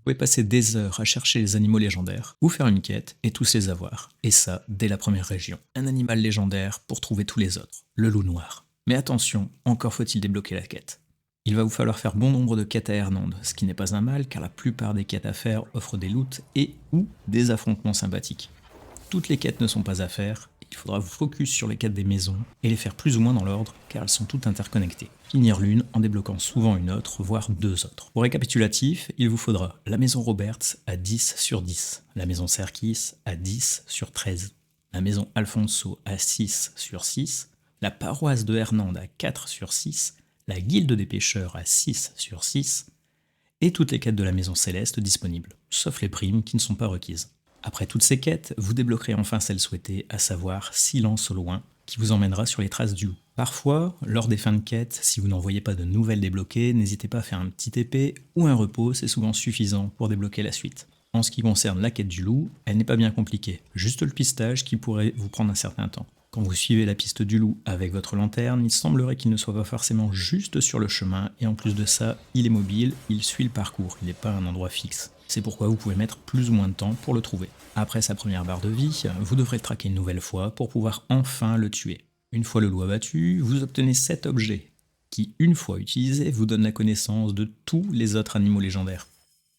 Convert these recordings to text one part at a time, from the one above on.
pouvez passer des heures à chercher les animaux légendaires, ou faire une quête et tous les avoir, et ça dès la première région. Un animal légendaire pour trouver tous les autres, le loup noir. Mais attention, encore faut-il débloquer la quête. Il va vous falloir faire bon nombre de quêtes à Hernande, ce qui n'est pas un mal car la plupart des quêtes à faire offrent des loots et ou des affrontements sympathiques. Toutes les quêtes ne sont pas à faire, il faudra vous focus sur les quêtes des maisons et les faire plus ou moins dans l'ordre car elles sont toutes interconnectées. Finir l'une en débloquant souvent une autre, voire deux autres. Pour récapitulatif, il vous faudra la maison Roberts à 10 sur 10, la maison Serkis à 10 sur 13, la maison Alfonso à 6 sur 6, la paroisse de Hernande à 4 sur 6, la guilde des pêcheurs à 6 sur 6, et toutes les quêtes de la maison Céleste disponibles, sauf les primes qui ne sont pas requises. Après toutes ces quêtes, vous débloquerez enfin celle souhaitée, à savoir Silence au loin, qui vous emmènera sur les traces du loup. Parfois, lors des fins de quête, si vous n'en voyez pas de nouvelles débloquées, n'hésitez pas à faire un petit épée ou un repos, c'est souvent suffisant pour débloquer la suite. En ce qui concerne la quête du loup, elle n'est pas bien compliquée, juste le pistage qui pourrait vous prendre un certain temps. Quand vous suivez la piste du loup avec votre lanterne, il semblerait qu'il ne soit pas forcément juste sur le chemin, et en plus de ça, il est mobile, il suit le parcours, il n'est pas à un endroit fixe. C'est pourquoi vous pouvez mettre plus ou moins de temps pour le trouver. Après sa première barre de vie, vous devrez le traquer une nouvelle fois pour pouvoir enfin le tuer. Une fois le loup abattu, vous obtenez 7 objets, qui, une fois utilisés, vous donnent la connaissance de tous les autres animaux légendaires.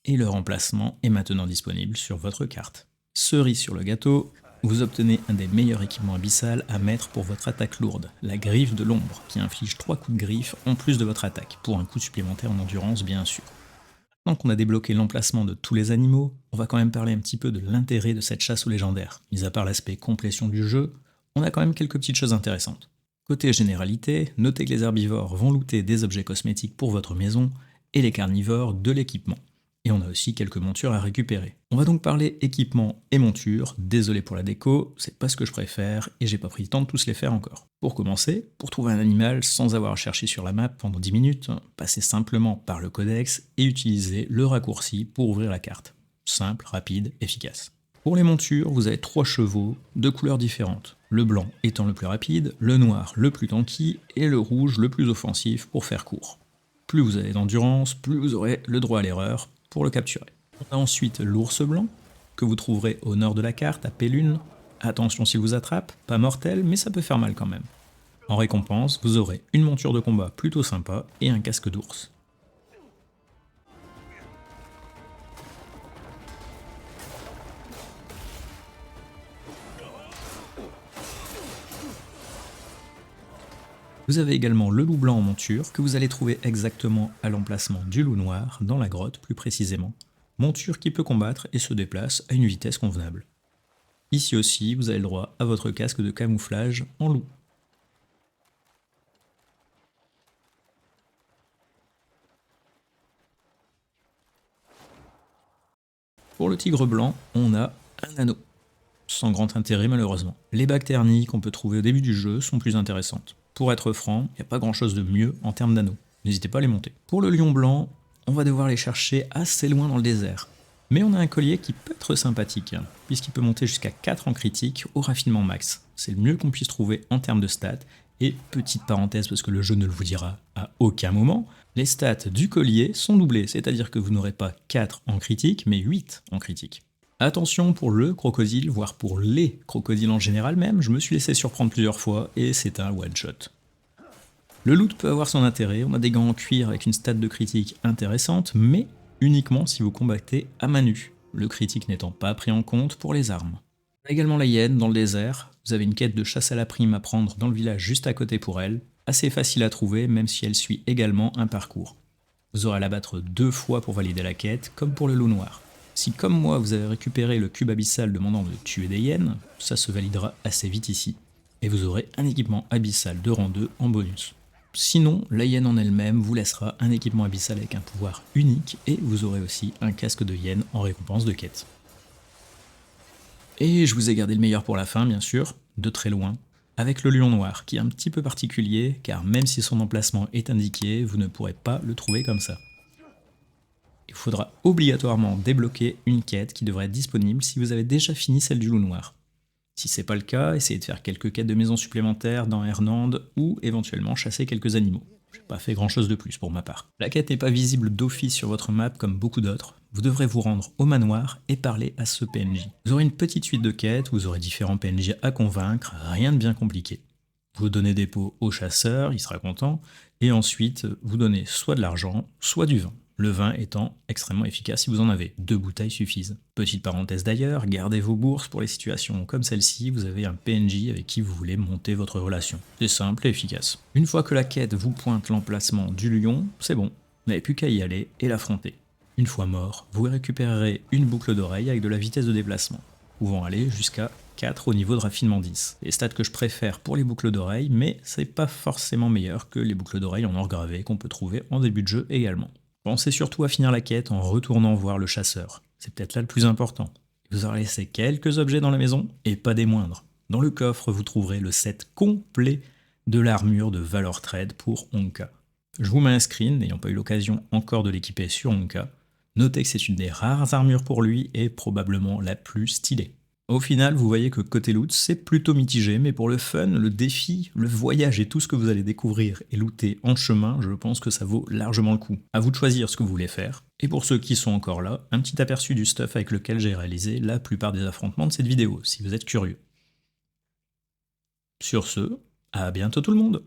Et leur emplacement est maintenant disponible sur votre carte. Cerise sur le gâteau, vous obtenez un des meilleurs équipements abyssal à mettre pour votre attaque lourde, la griffe de l'ombre, qui inflige 3 coups de griffe en plus de votre attaque, pour un coût supplémentaire en endurance bien sûr. Maintenant qu'on a débloqué l'emplacement de tous les animaux, on va quand même parler un petit peu de l'intérêt de cette chasse aux légendaires. Mis à part l'aspect complétion du jeu, on a quand même quelques petites choses intéressantes. Côté généralité, notez que les herbivores vont looter des objets cosmétiques pour votre maison, et les carnivores de l'équipement. Et on a aussi quelques montures à récupérer. On va donc parler équipement et monture, désolé pour la déco, c'est pas ce que je préfère et j'ai pas pris le temps de tous les faire encore. Pour commencer, pour trouver un animal sans avoir à chercher sur la map pendant 10 minutes, passez simplement par le codex et utilisez le raccourci pour ouvrir la carte. Simple, rapide, efficace. Pour les montures, vous avez 3 chevaux de couleurs différentes. Le blanc étant le plus rapide, le noir le plus tanky et le rouge le plus offensif pour faire court. Plus vous avez d'endurance, plus vous aurez le droit à l'erreur pour le capturer. On a ensuite l'ours blanc, que vous trouverez au nord de la carte, à P1. Attention s'il vous attrape, pas mortel, mais ça peut faire mal quand même. En récompense, vous aurez une monture de combat plutôt sympa et un casque d'ours. Vous avez également le loup blanc en monture, que vous allez trouver exactement à l'emplacement du loup noir, dans la grotte plus précisément. Monture qui peut combattre et se déplace à une vitesse convenable. Ici aussi, vous avez le droit à votre casque de camouflage en loup. Pour le tigre blanc, on a un anneau. Sans grand intérêt malheureusement. Les bagues ternies qu'on peut trouver au début du jeu sont plus intéressantes. Pour être franc, il n'y a pas grand chose de mieux en termes d'anneaux. N'hésitez pas à les monter. Pour le lion blanc, on va devoir les chercher assez loin dans le désert. Mais on a un collier qui peut être sympathique, puisqu'il peut monter jusqu'à 4 en critique au raffinement max. C'est le mieux qu'on puisse trouver en termes de stats. Et petite parenthèse, parce que le jeu ne le vous dira à aucun moment, les stats du collier sont doublées, c'est-à-dire que vous n'aurez pas 4 en critique, mais 8 en critique. Attention pour le crocodile, voire pour les crocodiles en général même, je me suis laissé surprendre plusieurs fois et c'est un one-shot. Le loot peut avoir son intérêt, on a des gants en cuir avec une stat de critique intéressante, mais uniquement si vous combattez à main nue, le critique n'étant pas pris en compte pour les armes. On a également la hyène dans le désert, vous avez une quête de chasse à la prime à prendre dans le village juste à côté pour elle, assez facile à trouver même si elle suit également un parcours. Vous aurez à la battre 2 fois pour valider la quête, comme pour le loup noir. Si comme moi vous avez récupéré le cube abyssal demandant de tuer des hyènes, ça se validera assez vite ici, et vous aurez un équipement abyssal de rang 2 en bonus. Sinon, la hyène en elle-même vous laissera un équipement abyssal avec un pouvoir unique, et vous aurez aussi un casque de hyène en récompense de quête. Et je vous ai gardé le meilleur pour la fin bien sûr, de très loin, avec le lion noir, qui est un petit peu particulier, car même si son emplacement est indiqué, vous ne pourrez pas le trouver comme ça. Il faudra obligatoirement débloquer une quête qui devrait être disponible si vous avez déjà fini celle du loup noir. Si c'est pas le cas, essayez de faire quelques quêtes de maison supplémentaires dans Hernande ou éventuellement chasser quelques animaux. J'ai pas fait grand chose de plus pour ma part. La quête n'est pas visible d'office sur votre map comme beaucoup d'autres. Vous devrez vous rendre au manoir et parler à ce PNJ. Vous aurez une petite suite de quêtes, vous aurez différents PNJ à convaincre, rien de bien compliqué. Vous donnez des pots au chasseur, il sera content, et ensuite vous donnez soit de l'argent, soit du vin. Le vin étant extrêmement efficace si vous en avez, 2 bouteilles suffisent. Petite parenthèse d'ailleurs, gardez vos bourses pour les situations comme celle-ci, vous avez un PNJ avec qui vous voulez monter votre relation. C'est simple et efficace. Une fois que la quête vous pointe l'emplacement du lion, c'est bon, vous n'avez plus qu'à y aller et l'affronter. Une fois mort, vous récupérerez une boucle d'oreille avec de la vitesse de déplacement, pouvant aller jusqu'à 4 au niveau de raffinement 10. Les stats que je préfère pour les boucles d'oreilles, mais c'est pas forcément meilleur que les boucles d'oreilles en or gravé qu'on peut trouver en début de jeu également. Pensez surtout à finir la quête en retournant voir le chasseur. C'est peut-être là le plus important. Il vous aura laissé quelques objets dans la maison, et pas des moindres. Dans le coffre, vous trouverez le set complet de l'armure de Valor Trade pour Honka. Je vous mets un screen, n'ayant pas eu l'occasion encore de l'équiper sur Honka. Notez que c'est une des rares armures pour lui et probablement la plus stylée. Au final, vous voyez que côté loot, c'est plutôt mitigé, mais pour le fun, le défi, le voyage et tout ce que vous allez découvrir et looter en chemin, je pense que ça vaut largement le coup. À vous de choisir ce que vous voulez faire. Et pour ceux qui sont encore là, un petit aperçu du stuff avec lequel j'ai réalisé la plupart des affrontements de cette vidéo, si vous êtes curieux. Sur ce, à bientôt tout le monde!